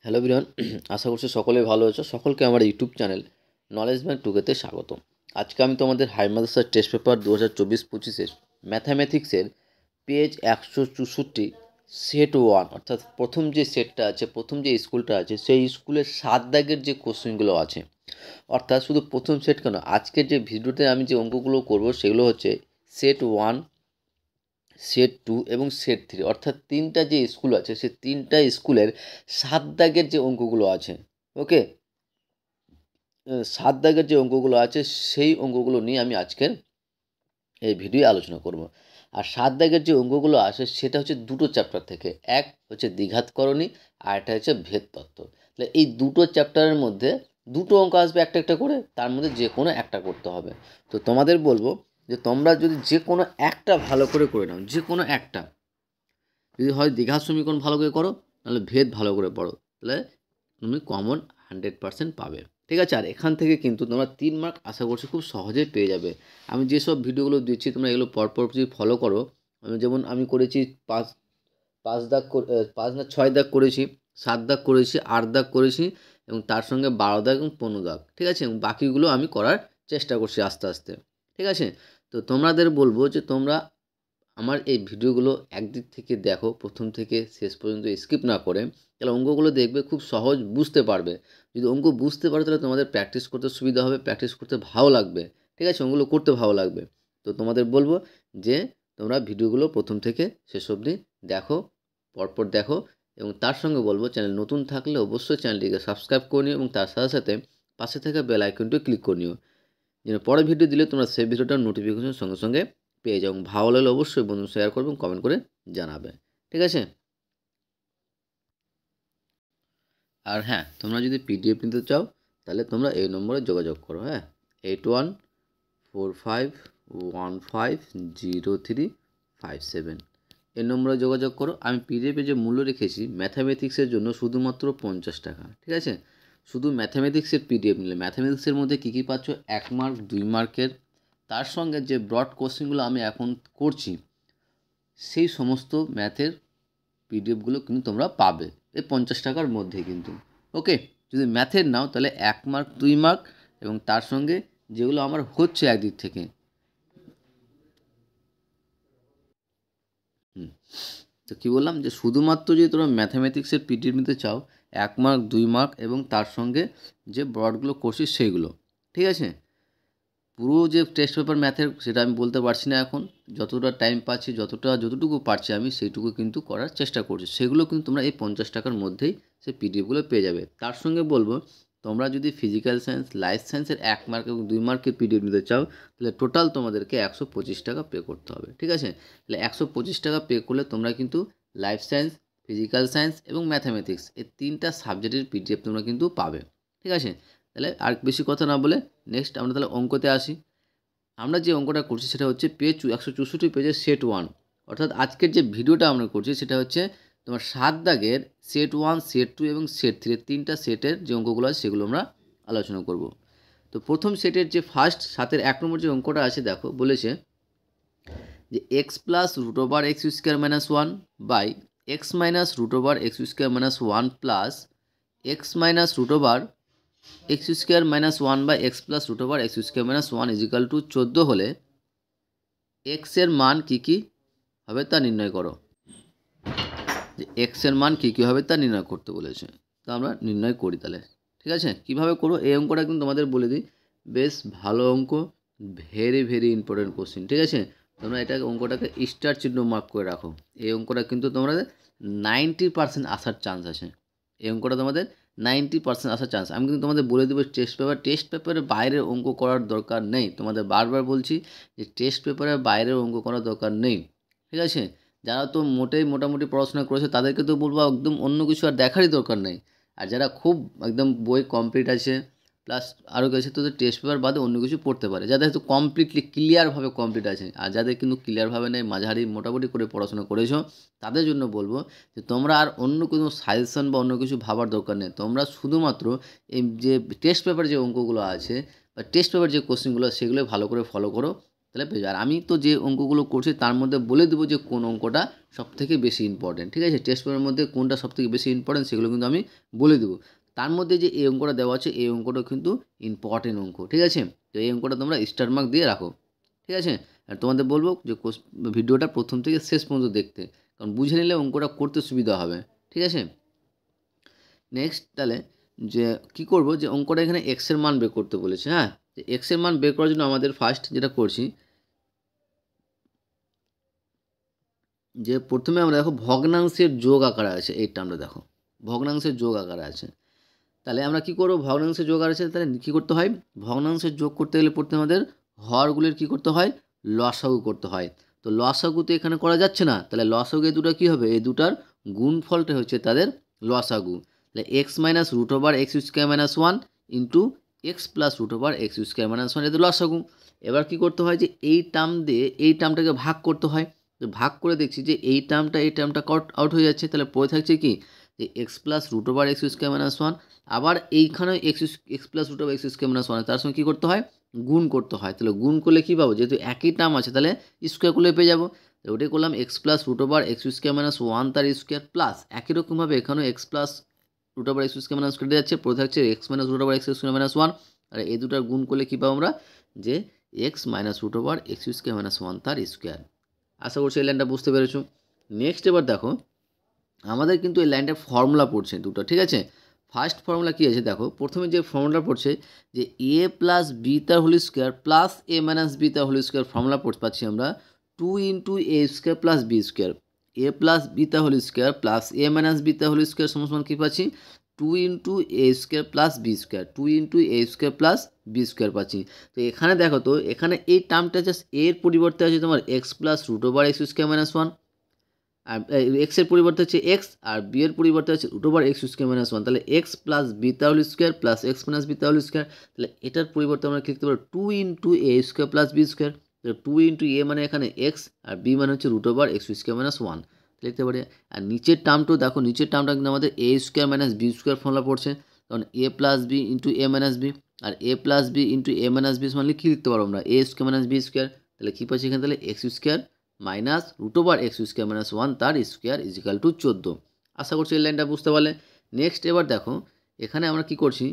Hello বিরন, আশা করছি সকলে ভালো আছো। সকলকে আমার ইউটিউব চ্যানেল নলেজ ম্যান টুকেতে স্বাগত। আজকে আমি তোমাদের হাই মাদ্রাসার টেস্ট পেপার 2024-25 ম্যাথামেটিক্সের পেজ 164 সেট 1 অর্থাৎ প্রথম যে সেটটা আছে, প্রথম যে স্কুলটা আছে, সেই স্কুলের 7 দাগের যে কোশ্চেনগুলো আছে, অর্থাৎ শুধু প্রথম সেট কেন, আজকের যে ভিডিওতে আমি যে অঙ্কগুলো করব সেগুলো হচ্ছে সেট 1, সেট 2 এবং সেট 3, অর্থাৎ তিনটা যে স্কুল আছে সেই তিনটা স্কুলের 7 দাগের যে অঙ্কগুলো আছে। ওকে, 7 দাগের যে অঙ্কগুলো আছে সেই অঙ্কগুলো নিয়ে আমি আজকের এই ভিডিও আলোচনা করব। আর 7 দাগের যে অঙ্কগুলো আসে সেটা হচ্ছে দুটো চ্যাপ্টার থেকে, এক হচ্ছে দ্বিঘাতকরণী আর একটা হচ্ছে ভেদ তত্ত্ব। তাহলে এই দুটো চ্যাপ্টারের মধ্যে দুটো অঙ্ক আসবে একটা একটা করে, তার মধ্যে যে কোনো একটা করতে হবে। তো তোমাদের বলবো যে তোমরা যদি যে কোনো একটা ভালো করে নাও, যে কোনো একটা, যদি হয় দ্বিঘাত সমীকরণ ভালো করে করো, নাহলে ভেদ ভালো করে পড়ো, তাহলে তুমি কমন 100% পাবে। ঠিক আছে, আর এখান থেকে কিন্তু তোমরা 3 মার্ক আশা করছি খুব সহজেই পেয়ে যাবে। আমি যেসব ভিডিওগুলো দিচ্ছি তোমরা এগুলো পরপর যদি ফলো করো, যেমন আমি করেছি 5 দাগ, 5 না 6 দাগ করেছি, 7 দাগ করেছি, 8 দাগ করেছি এবং তার সঙ্গে 12 দাগ এবং 15 দাগ। ঠিক আছে, এবং বাকিগুলো আমি করার চেষ্টা করছি আস্তে আস্তে। ঠিক আছে, তো তোমাদের বলবো যে তোমরা আমার এই ভিডিওগুলো একদিক থেকে দেখো, প্রথম থেকে শেষ পর্যন্ত স্কিপ না করে, তাহলে অঙ্কগুলো দেখবে খুব সহজ বুঝতে পারবে। যদি অঙ্ক বুঝতে পারো তাহলে তোমাদের প্র্যাকটিস করতে সুবিধা হবে, প্র্যাকটিস করতে ভালো লাগবে। ঠিক আছে, অঙ্কগুলো করতে ভালো লাগবে। তো তোমাদের বলবো যে তোমরা ভিডিওগুলো প্রথম থেকে শেষ অবধি দেখো, পরপর দেখো, এবং তার সঙ্গে বলবো চ্যানেল নতুন থাকলে অবশ্যই চ্যানেলটিকে সাবস্ক্রাইব করে নিও এবং তার সাথে সাথে পাশে থাকা বেল আইকনটিও ক্লিক করে নিও, যেন পরের ভিডিও দিলে তোমরা সেই ভিডিওটার নোটিফিকেশন সঙ্গে সঙ্গে পেয়ে যাও। ভালো লাগলে অবশ্যই বন্ধু শেয়ার করবে এবং কমেন্ট করে জানাবে। ঠিক আছে, আর হ্যাঁ, তোমরা যদি পিডিএফ নিতে চাও তাহলে তোমরা এই নম্বরে যোগাযোগ করো। হ্যাঁ, 8145150357 এই নম্বরে যোগাযোগ করো। আমি পিডিএফে যে মূল্য রেখেছি ম্যাথামেটিক্সের জন্য শুধুমাত্র 50 টাকা। ঠিক আছে, শুধু ম্যাথামেটিক্সের পিডিএফ নিলে ম্যাথামেটিক্সের মধ্যে কী কী পাচ্ছ, 1 মার্ক 2 মার্কের, তার সঙ্গে যে ব্রড কোশ্চেনগুলো আমি এখন করছি সেই সমস্ত ম্যাথের পিডিএফগুলো কিন্তু তোমরা পাবে এই 50 টাকার মধ্যে কিন্তু। ওকে, যদি ম্যাথের নাও তাহলে 1 মার্ক 2 মার্ক এবং তার সঙ্গে যেগুলো আমার হচ্ছে একদিক থেকে। তো কী বললাম, যে শুধুমাত্র যদি তোমরা ম্যাথামেটিক্সের পিডিএফ নিতে চাও, 1 মার্ক 2 মার্ক এবং তার সঙ্গে যে ব্রডগুলো করছি সেইগুলো। ঠিক আছে, পুরো যে টেস্ট পেপার ম্যাথের সেটা আমি বলতে পারছি না এখন, যতটা টাইম পাচ্ছি, যতটুকু পারছি আমি সেইটুকু কিন্তু করার চেষ্টা করছি। সেগুলো কিন্তু তোমরা এই 50 টাকার মধ্যেই সেই পিডিএফগুলো পেয়ে যাবে। তার সঙ্গে বলবো তোমরা যদি ফিজিক্যাল সায়েন্স, লাইফ সায়েন্সের 1 মার্ক এবং 2 মার্কের পিডিএফ নিতে চাও তাহলে টোটাল তোমাদেরকে 125 টাকা পে করতে হবে। ঠিক আছে, তাহলে 125 টাকা পে করলে তোমরা কিন্তু লাইফ সায়েন্স, ফিজিক্যাল সায়েন্স এবং ম্যাথামেটিক্স এই তিনটা সাবজেক্টের পিডিএফ তোমরা কিন্তু পাবে। ঠিক আছে, তাহলে আর বেশি কথা না বলে নেক্সট আমরা তাহলে অঙ্কতে আসি। আমরা যে অঙ্কটা করছি সেটা হচ্ছে পেজ 164 পেজের সেট 1, অর্থাৎ আজকের যে ভিডিওটা আমরা করছি সেটা হচ্ছে তোমার 7 দাগের সেট 1, সেট 2 এবং সেট 3 তিনটা সেটের যে অঙ্কগুলো আছে সেগুলো আমরা আলোচনা করব। তো প্রথম সেটের যে ফার্স্ট 7-এর 1 নম্বর যে অঙ্কটা আছে, দেখো বলেছে যে x plus root over x square minus 1 by x minus root over x square minus 1 plus x minus root over x square minus 1 by x plus root over x square minus 1 equal to 14 হলে এক্সের মান কী কী হবে তা নির্ণয় করো। যে এক্সের মান কী কী হবে তা নির্ণয় করতে বলেছে, তো আমরা নির্ণয় করি তাহলে। ঠিক আছে, কীভাবে করবো এই অঙ্কটা কিন্তু তোমাদের বলে দিই, বেশ ভালো অঙ্ক, ভেরি ভেরি ইম্পর্টেন্ট কোশ্চেন। ঠিক আছে, তোমরা এটাকে অঙ্কটাকে স্টার চিহ্ন মার্ক করে রাখো। এই অঙ্কটা কিন্তু তোমাদের 90% আসার চান্স আছে। এই অঙ্কটা তোমাদের 90% আসার চান্স। আমি কিন্তু তোমাদের বলে দেবো টেস্ট পেপারের বাইরের অঙ্ক করার দরকার নেই। তোমাদের বারবার বলছি যে টেস্ট পেপারের বাইরের অঙ্ক করার দরকার নেই। ঠিক আছে, যারা তো মোটামুটি পড়াশোনা করেছে তাদেরকে তো বলবো একদম অন্য কিছু আর দেখারই দরকার নেই। আর যারা খুব একদম বই কমপ্লিট আছে প্লাস আরও কিছু, তো টেস্ট পেপার বাদে অন্য কিছু পড়তে পারে, যাদের হয়তো কমপ্লিটলি ক্লিয়ারভাবে কমপ্লিট আছে। আর যাদের কিন্তু ক্লিয়ারভাবে নেই, মাঝারি মোটামুটি করে পড়াশোনা করেছো, তাদের জন্য বলবো যে তোমরা আর অন্য কোনো সাজেশন বা অন্য কিছু ভাবার দরকার নেই। তোমরা শুধুমাত্র এই যে টেস্ট পেপার যে অঙ্কগুলো আছে বা টেস্ট পেপার যে কোশ্চেনগুলো সেগুলো ভালো করে ফলো করো, তাহলে পেয়ে যাবে। আর আমি তো যে অঙ্কগুলো করছি তার মধ্যে বলে দেবো যে কোন অঙ্কটা সবথেকে বেশি ইম্পর্টেন্ট, ঠিক আছে? টেক্সট পেপারের মধ্যে কোনটা সবথেকে বেশি ইম্পর্টেন্ট সেগুলো কিন্তু আমি বলে দেবো। তার মধ্যে যে এই অঙ্কটা দেওয়া আছে এই অঙ্কটা কিন্তু ইম্পর্টেন্ট অঙ্ক, ঠিক আছে? তো এই অঙ্কটা তোমরা স্টার মার্ক দিয়ে রাখো, ঠিক আছে? আর তোমাদের বলবো যে ভিডিওটা প্রথম থেকে শেষ পর্যন্ত দেখতে, কারণ বুঝে নিলে অঙ্কটা করতে সুবিধা হবে, ঠিক আছে? নেক্সট তাহলে যে কি করব, যে অঙ্কটা এখানে এক্সের মান বের করতে বলেছে। হ্যাঁ, এক্সের মান বের করার জন্য আমাদের ফার্স্ট যেটা করছি, যে প্রথমে আমরা দেখো ভগ্নাংশের যোগ আকারে আছে এই টার্মটা, দেখো ভগ্নাংশের যোগ আকারে আছে। তাহলে আমরা কি করব, ভগ্নাংশের যোগ আছে তাহলে কি করতে হয়, ভগ্নাংশের যোগ করতে গেলে প্রথমে আমাদের হরগুলির কি করতে হয়, লসাগু করতে হয়। তো লসাগু তো এখানে করা যাচ্ছে না, তাহলে লসাগু এই দুটো কী হবে, এই দুটার গুণফলটা হচ্ছে তাদের লসাগু। তাহলে x minus root over x square minus one into x plus root over x square minus one, এদের লসাগু। এবার কি করতে হয়, যে এই টার্ম দিয়ে এই টার্মটাকে ভাগ করতে হয়। তো ভাগ করে দেখছি যে এই টার্মটা আউট হয়ে যাচ্ছে, তাহলে পড়ে থাকছে কি, যে x plus root over x square minus one. আবার এইখানে x plus root of x square minus one, তার সঙ্গে কী করতে হয়, গুণ করতে হয়। তাহলে গুণ করলে কী পাবো, যেহেতু একই টার্ম আছে তাহলে স্কোয়ার করলে পেয়ে যাবো। তো ওটাই করলাম X plus root over x square minus one তার স্কোয়ার প্লাস একই রকমভাবে এখানেও X plus root over x square minus কেটে যাচ্ছে, পড়ে থাকছে X minus root over x square minus one. আর এই দুটার গুণ করলে কী পাবো আমরা, যে X minus root over x square minus one তার স্কোয়ার। আশা করছি এই লাইনটা বুঝতে পেরেছো। নেক্সট এবার দেখো আমাদের কিন্তু এই লাইনটার ফর্মুলা পড়ছে দুটো, ঠিক আছে? ফার্স্ট ফর্মুলা কী আছে দেখো, প্রথমে যে ফর্মুলা পড়ছে যে এ প্লাস বি তার whole square plus A minus B তার হোল স্কোয়ার, ফর্মুলা পাচ্ছি আমরা two into A square plus B square. A plus B তার whole square plus A minus B তার হোল স্কোয়ার সমান কী পাচ্ছি, two into A square plus B square, two into A square plus B square পাচ্ছি। তো এখানে দেখো তো এখানে এই টার্মটা জাস্ট এর পরিবর্তে আছে তোমার X plus root over x square minus one, আর এক্সের পরিবর্তে হচ্ছে এক্স, আর বি এর পরিবর্তে হচ্ছে root over x square minus one. তাহলে এক্স প্লাস বি তাহলে square plus x minus B তাহলে স্কোয়ার। তাহলে এটার পরিবর্তে আমরা লিখতে পারবো two into A square plus B square. তাহলে টু ইন্টু এ মানে এখানে এক্স, আর বি মানে হচ্ছে root over x square minus one লিখতে পারি। আর নিচের টার্মটাও দেখো, নিচের টার্মটা কিন্তু আমাদের A square minus B square formula পড়ছে, কারণ A plus B into A minus B, আর A plus B into A minus B মানে কী লিখতে পারবো আমরা, A square minus B square. তাহলে কী পাচ্ছি এখানে, তাহলে X square minus root over x square minus one তার স্কোয়ার ইজিক্যাল টু 14। আশা করছি এই লাইনটা বুঝতে পারলে। নেক্সট এবার দেখো এখানে আমরা কি করছি,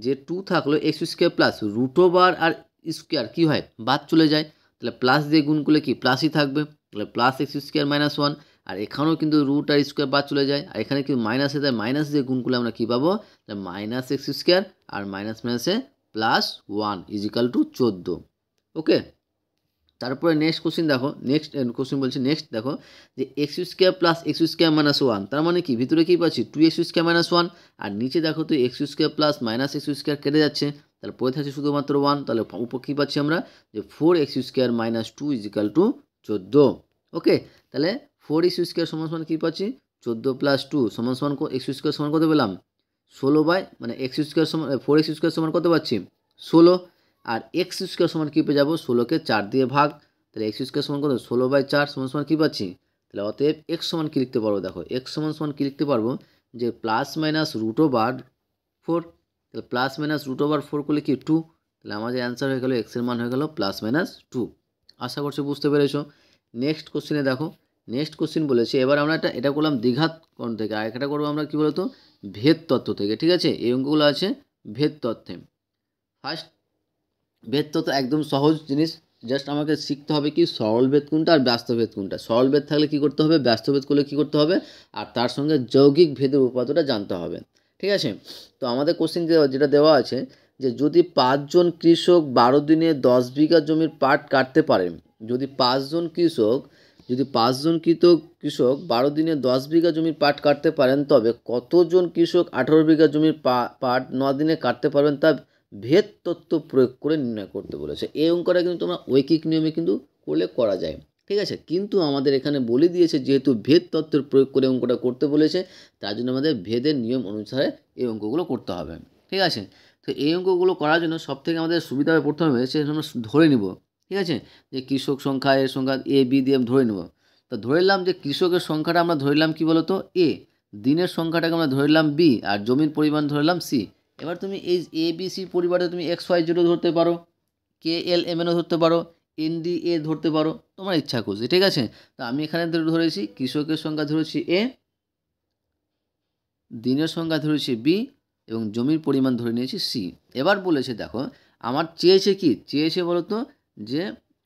যে টু থাকলো X square plus root over আর স্কোয়ার কী হয়, বাদ চলে যায়, তাহলে প্লাস দিয়ে গুণ করলে কি প্লাসই থাকবে, তাহলে plus X square minus one. আর এখানেও কিন্তু রুট আর স্কোয়ার বাদ চলে যায়, আর এখানে কিন্তু মাইনাসে তাই মাইনাস দিয়ে গুণ করলে আমরা কী পাবো, মাইনাস এক্স স্কোয়ার আর মাইনাস মাইনাসে plus one equal to 14। Okay, তারপরে নেক্সট কোশ্চিন দেখো, নেক্সট দেখো যে X square plus X square minus one, তার মানে কি ভিতরে কী পাচ্ছি, two X square minus one, আর নিচে দেখো তো X square plus minus X square কেটে যাচ্ছে, তাহলে পড়ে থাকছে শুধুমাত্র ওয়ান। তাহলে উপর কী পাচ্ছি আমরা, যে four x square minus two equal to 14। Okay, তাহলে ফোর এক্স স্কোয়ার সমান সমান কী পাচ্ছি, 14 প্লাস টু সমান সমান এক্স স্কোয়ার সমান কত পেলাম, 16 বাই মানে এক্স স্কোয়ার সমান ফোর এক্স স্কোয়ার সমান কত পাচ্ছি 16, আর এক্স স্কোয়ার সমান কী পেয়ে যাবো, 16কে 4 দিয়ে ভাগ, তাহলে এক্স স্কোয়ার সমান কত 16 বাই 4 সমান সমান কী পাচ্ছি, তাহলে অতএব এক্স সমান কী লিখতে পারবো, দেখো এক্স সমান সমান কী লিখতে পারবো, যে প্লাস মাইনাস রুট ওভার 4, তাহলে প্লাস মাইনাস রুট ওভার 4 করলে কি 2, তাহলে আমাদের অ্যান্সার হয়ে গেলো এক্সের মান হয়ে গেলো প্লাস মাইনাস 2। আশা করছি বুঝতে পেরেছো। নেক্সট কোশ্চেনে দেখো, নেক্সট কোশ্চেন বলেছে, এবার আমরা এটা করলাম দ্বিঘাত কোণ থেকে, আর একটা করবো আমরা কী বলতো ভেদ তত্ত্ব থেকে, ঠিক আছে? এই অঙ্কগুলো আছে ভেদ তত্ত্বে। ফার্স্ট ভেদ তত্ত্ব একদম সহজ জিনিস, জাস্ট আমাকে শিখতে হবে কি সরল ভেদ কোনটা আর ব্যস্ত ভেদ কোনটা। সরল ভেদ থাকলে কী করতে হবে, ব্যস্ত ভেদ করলে কী করতে হবে, আর তার সঙ্গে যৌগিক ভেদের উপাদানটা জানতে হবে, ঠিক আছে? তো আমাদের কোশ্চেন যেটা দেওয়া আছে, যে যদি 5 জন কৃষক 12 দিনে 10 বিঘা জমির পাট কাটতে পারেন, যদি 5 জন কৃষক 12 দিনে 10 বিঘা জমির পাট কাটতে পারেন, তবে কতজন কৃষক 18 বিঘা জমির পাট 9 দিনে কাটতে পারবেন তা ভেদ তত্ত্ব প্রয়োগ করে নির্ণয় করতে বলেছে। এই অঙ্কটা কিন্তু তোমরা ঐকিক নিয়মে কিন্তু করলে করা যায়, ঠিক আছে? কিন্তু আমাদের এখানে বলে দিয়েছে যেহেতু ভেদ তত্ত্বের প্রয়োগ করে অঙ্কটা করতে বলেছে, তার জন্য আমাদের ভেদের নিয়ম অনুসারে এই অঙ্কগুলো করতে হবে, ঠিক আছে? তো এই অঙ্কগুলো করার জন্য সবথেকে আমাদের সুবিধা হবে প্রথমে সে আমরা ধরে নিব, ঠিক আছে, যে কৃষক সংখ্যা এর সংখ্যা এ বি দিয়ে ধরে নেব। তো ধরে নিলাম যে কৃষকের সংখ্যাটা আমরা ধরলাম কি বলতো এ, দিনের সংখ্যাটাকে আমরা ধরলাম বি, আর জমির পরিমাণ ধরলাম সি। এবার তুমি এই এ বি সি পরিবারে তুমি এক্স ওয়াই জিরো ধরতে পারো, কে এল এম এনও ধরতে পারো, NDA ধরতে পারো, তোমার ইচ্ছা খুশি, ঠিক আছে। তো আমি এখানে ধরেছি কৃষকের সংখ্যা ধরেছি A, দিনের সংখ্যা ধরেছি B এবং জমির পরিমাণ ধরে নিয়েছি C। এবার বলেছে দেখো আমার চেয়েছে কি, চেয়েছে বলো তো যে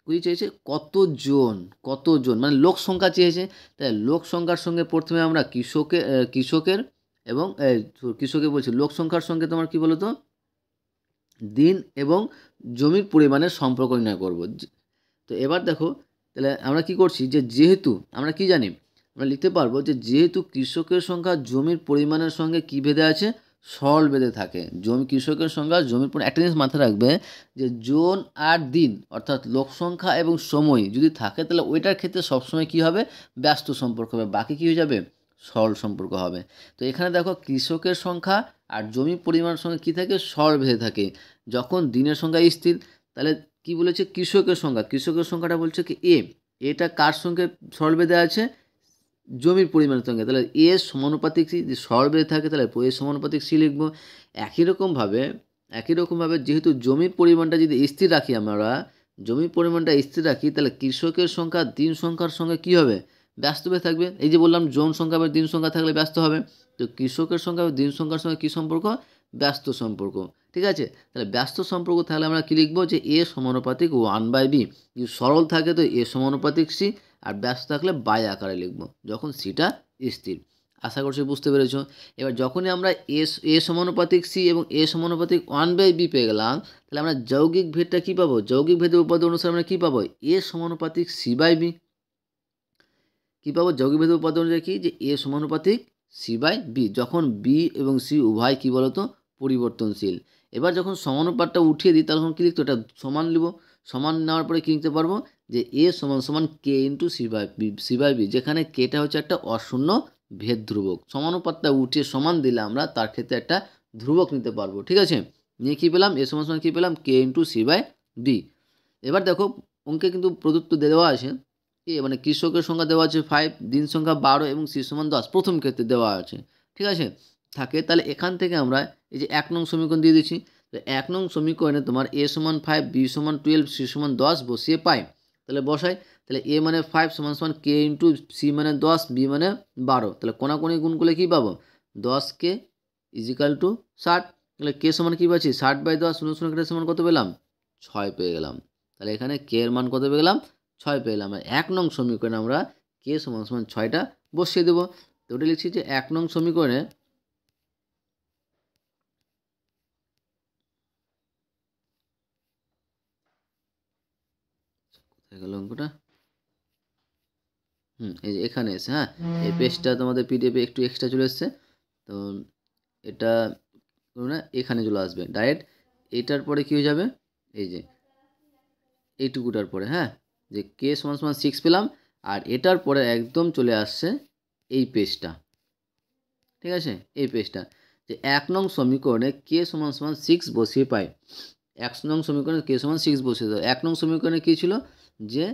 চেয়েছে কতজন মানে লোক সংখ্যা চেয়েছে। তাই লোক সংখ্যার সঙ্গে প্রথমে আমরা কৃষকের এবং কৃষকের বলছি লোক সংখ্যার সঙ্গে তোমার কি বলো তো দিন এবং জমির পরিমাণের সম্পর্ক নির্ণয় করব। তো এবার দেখো তাহলে আমরা কি করছি যে যেহেতু আমরা কি জানি, আমরা লিখতে পারবো যে যেহেতু কৃষকের সংখ্যা জমির পরিমাণের সঙ্গে কি বেঁধে আছে, সরল বেঁধে থাকে। কৃষকের সংখ্যা জমির পরিমাণ, একটা জিনিস মাথায় রাখবে যে জন আর দিন অর্থাৎ লোক সংখ্যা এবং সময় যদি থাকে তাহলে ওইটার ক্ষেত্রে সবসময় কি হবে, ব্যস্ত সম্পর্ক হবে, বাকি কী হয়ে যাবে, সরল সম্পর্ক হবে। তো এখানে দেখো কৃষকের সংখ্যা আর জমির পরিমাণের সঙ্গে কী থাকে, সরল বেঁধে থাকে। যখন দিনের সংখ্যা স্থির তাহলে কি বলেছে কৃষকের সংখ্যাটা বলছে কি এটা কার সঙ্গে সরল বেঁধে আছে, জমির পরিমাণের সঙ্গে। তাহলে সমানুপাতিক সি, যে সরল বেঁধে থাকে তাহলে সমানুপাতিক সি লিখবো। একই রকমভাবে যেহেতু জমির পরিমাণটা যদি স্থির রাখি, আমরা জমির পরিমাণটা স্থির রাখি তাহলে কৃষকের সংখ্যা দিন সংখ্যার সঙ্গে কি হবে, ব্যস্ত হয়ে থাকবে। এই যে বললাম জন সংখ্যা বা দিন সংখ্যা থাকলে ব্যস্ত হবে, তো কৃষকের সংখ্যা দিন সংখ্যার সঙ্গে কী সম্পর্ক, ব্যস্ত সম্পর্ক, ঠিক আছে। তাহলে ব্যস্ত সম্পর্ক তাহলে আমরা কী লিখবো যে সমানুপাতিক 1/b। যদি সরল থাকে তো সমানুপাতিক সি, আর ব্যস্ত থাকলে বাই আকারে লিখবো যখন সিটা স্থির। আশা করছি বুঝতে পেরেছো। এবার যখনই আমরা সমানুপাতিক সি এবং সমানুপাতিক 1/b পেয়ে গেলাম তাহলে আমরা যৌগিক ভেদটা কী পাবো, যৌগিক ভেদের উপাদান অনুসারে আমরা কী পাবো, সমানুপাতিক c/b। কী পাবো, যৌগিক ভেদের উপাদান অনুযায়ী কি, যে সমানুপাতিক c/b, যখন b এবং c উভয় কী বলতো পরিবর্তনশীল। এবার যখন সমানুপাতটা উঠিয়ে দিই তখন কী লিখতো, এটা সমান লিখব। সমান নেওয়ার পরে কী লিখতে পারবো, যে সমান k ইন্টু c/b, যেখানে কেটা হচ্ছে একটা অশূন্য ভেদ ধ্রুবক। সমানুপাতটা উঠিয়ে সমান দিলে আমরা তার ক্ষেত্রে একটা ধ্রুবক নিতে পারবো, ঠিক আছে। নিয়ে কী পেলাম, সমান কী পেলাম, k ইন্টু c/b। এবার দেখো অঙ্কে কিন্তু প্রদত্ত দেওয়া আছে মানে কৃষকের সংখ্যা দেওয়া আছে 5, দিন সংখ্যা 12 এবং c সমান 10 প্রথম ক্ষেত্রে দেওয়া আছে, ঠিক আছে থাকে। তাহলে এখান থেকে আমরা এই যে 1 নং সমীকরণ দিয়ে দিচ্ছি। তো 1 নং সমীকরণে তোমার সমান 5, b সমান 12, c সমান 10 বসিয়ে পাই। তাহলে বসাই, তাহলে মানে 5 সমান k ইন্টু c মানে 10, b মানে 12। তাহলে কোনাকুনি গুণ করলে কী পাবো, 10k ইজিক্যাল টু 60। তাহলে k সমান কী পাচ্ছি, 60/10, 0 সমান কত পেলাম, 6 পেয়ে গেলাম। তাহলে এখানে k এর মান কত পেয়ে গেলাম, 6 পেয়ে গেলাম। 1 নং সমীকরণে আমরা k সমান 6টা বসিয়ে দেবো। তো ওটা লিখছি যে 1 নং সমীকরণে কোথায় গেল অঙ্কটা, এই যে এখানে এসে, হ্যাঁ এই পেজটা তোমাদের পিডিএফে একটু এক্সট্রা চলে এসছে, তো এটা না এখানে চলে আসবে ডাইরেক্ট। এটার পরে কী হয়ে যাবে, এই যে এইটুকুটার পরে, হ্যাঁ যে k সমান 6 পেলাম, আর এটার পরে একদম চলে আসছে এই পেজটা, ঠিক আছে এই পেজটা, যে 1 নং সমীকরণে k সমান 6 বসিয়ে পাই। 1 নং সমীকরণে k সমান 6 বসিয়ে দেবো। 1 নং সমীকরণে কী ছিল, যে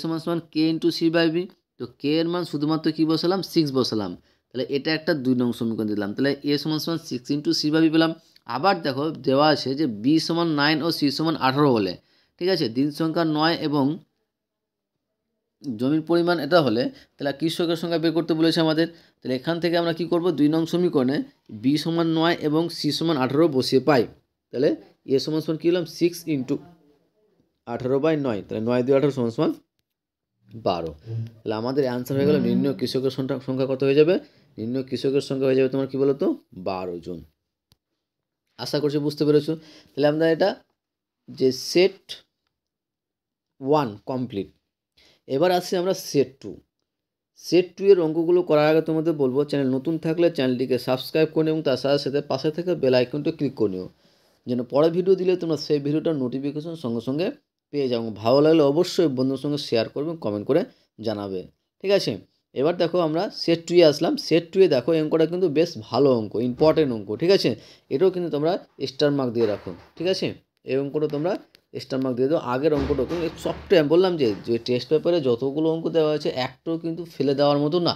সমান k ইন্টু c/b। তো k এর মান শুধুমাত্র কী বসালাম, 6 বসালাম। তাহলে এটা একটা 2 নং সমীকরণ দিলাম। তাহলে সমান 6 ইন্টু c/b পেলাম। আবার দেখো দেওয়া আছে যে b সমান 9 ও c সমান 18 হলে, ঠিক আছে, দিন সংখ্যা 9 এবং জমির পরিমাণ এটা হলে তাহলে কৃষকের সংখ্যা বের করতে বলেছে আমাদের। তাহলে এখান থেকে আমরা কি করব, 2 নং সমীকরণে b সমান 9 এবং c সমান 18 বসিয়ে পাই। তাহলে সমান কী হলাম, 6 ইন্টু 18/9, তাহলে 9 2 18 সমান 12। তাহলে আমাদের অ্যান্সার হয়ে গেল, নির্ণয় কৃষকের সংখ্যা কত হয়ে যাবে, নির্ণয় কৃষকের সংখ্যা হয়ে যাবে তোমার কী বলো তো 12 জন। আশা করছি বুঝতে পেরেছো। তাহলে আমরা এটা যে সেট 1 কমপ্লিট। এবার আসছি আমরা সেট 2। সেট 2 এর অঙ্কগুলো করার আগে তোমাদের বলবো, চ্যানেল নতুন থাকলে চ্যানেলটিকে সাবস্ক্রাইব করে নিও এবং তার সাথে সাথে পাশে থেকে বেল আইকনটা ক্লিক করে নিও, যেন পরে ভিডিও দিলে তোমরা সেই ভিডিওটার নোটিফিকেশন সঙ্গে সঙ্গে পেয়ে যাও। ভালো লাগলে অবশ্যই বন্ধুর সঙ্গে শেয়ার করবে, কমেন্ট করে জানাবে, ঠিক আছে। এবার দেখো আমরা সেট 2 এ আসলাম। সেট 2 এ দেখো এই অঙ্কটা কিন্তু বেশ ভালো অঙ্ক, ইম্পর্টেন্ট অঙ্ক, ঠিক আছে। এটাও কিন্তু তোমরা স্টার মার্ক দিয়ে রাখো, ঠিক আছে। এই অঙ্কটা তোমরা স্টার মার্ক দিয়ে দাও। আগের অঙ্কটা কিন্তু সফটওয়্যার বললাম যে টেস্ট পেপারে যতগুলো অঙ্ক দেওয়া হয়েছে একটাও কিন্তু ফেলে দেওয়ার মতো না,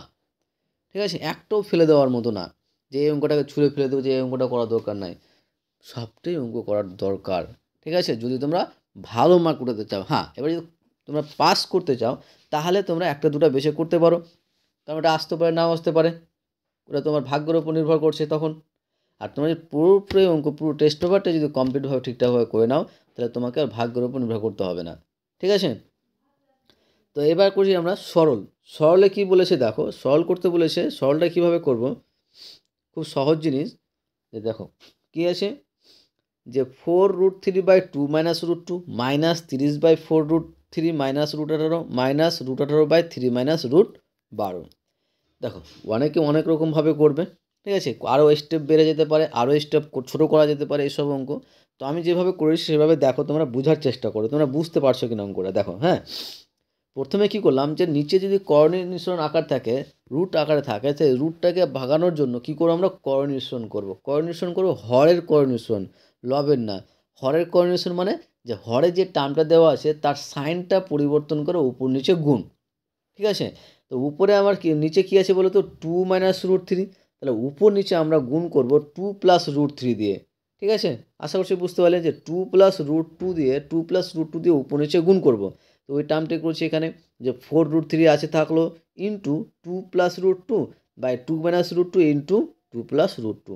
ঠিক আছে, একটাও ফেলে দেওয়ার মতো না যে এই অঙ্কটাকে ছুঁড়ে ফেলে দেবো, যে এই অঙ্কটা করার দরকার নাই। সবটাই অঙ্ক করার দরকার, ঠিক আছে, যদি তোমরা ভালো মার্ক উঠাতে চাও। হ্যাঁ এবার যদি তোমরা পাস করতে চাও তাহলে তোমরা একটা দুটো বেশি করতে পারো, কারণ ওটা আসতে পারে নাও আসতে পারে, ওটা তোমার ভাগ্যের উপর নির্ভর করছে তখন। আর তোমরা যদি পুরোপুরি অঙ্ক পুরো টেস্ট পেপারটা যদি কমপ্লিটভাবে ঠিকঠাকভাবে করে নাও তাহলে তোমাকে আর ভাগ্যের উপর নির্ভর করতে হবে না, ঠিক আছে। তো এবার করি আমরা সরল। সরলে কি বলেছে দেখো, সরল করতে বলেছে, সরলটা কিভাবে করব, খুব সহজ জিনিস। যে দেখো কি আছে, যে 4√3/2 -√2 মাইনাস 30/4√3 -√18 মাইনাস √18/3 -√12। দেখো অনেকে অনেক রকমভাবে করবে, ঠিক আছে, আরও স্টেপ বেড়ে যেতে পারে, আরও স্টেপ ছোটো করা যেতে পারে এসব অঙ্ক। তো আমি যেভাবে করেছি সেভাবে দেখো, তোমরা বোঝার চেষ্টা করো, তোমরা বুঝতে পারছো কিনা অঙ্কটা দেখো। হ্যাঁ, প্রথমে কি করলাম, যে নিচে যদি করণীয় নিঃসরণ আকার থাকে, রুট আকারে থাকে, সেই রুটটাকে ভাগানোর জন্য কি করবো আমরা, করণীয় নিঃসরণ করবো। করণীয় নিঃসরণ করবো হরের করণীয় নিঃসরণ, লবের না। হরের করণীয় নিঃসরণ মানে যে হরে যে টার্মটা দেওয়া আছে তার সাইনটা পরিবর্তন করে উপর নিচে গুণ, ঠিক আছে। তো উপরে আমার কি, নিচে কি আছে বলো তো, 2 - √3, তাহলে উপর নিচে আমরা গুণ করব 2 + √3 দিয়ে, ঠিক আছে। আশা করছি বুঝতে পারলে, যে 2 + √2 দিয়ে, 2 + √2 দিয়ে উপর নিচে গুণ করব। তো ওই টার্মটি করছি এখানে, যে 4√3 আছে থাকলো ইন্টু 2 + √2 বাই 2 - √2 ইন্টু 2 + √2।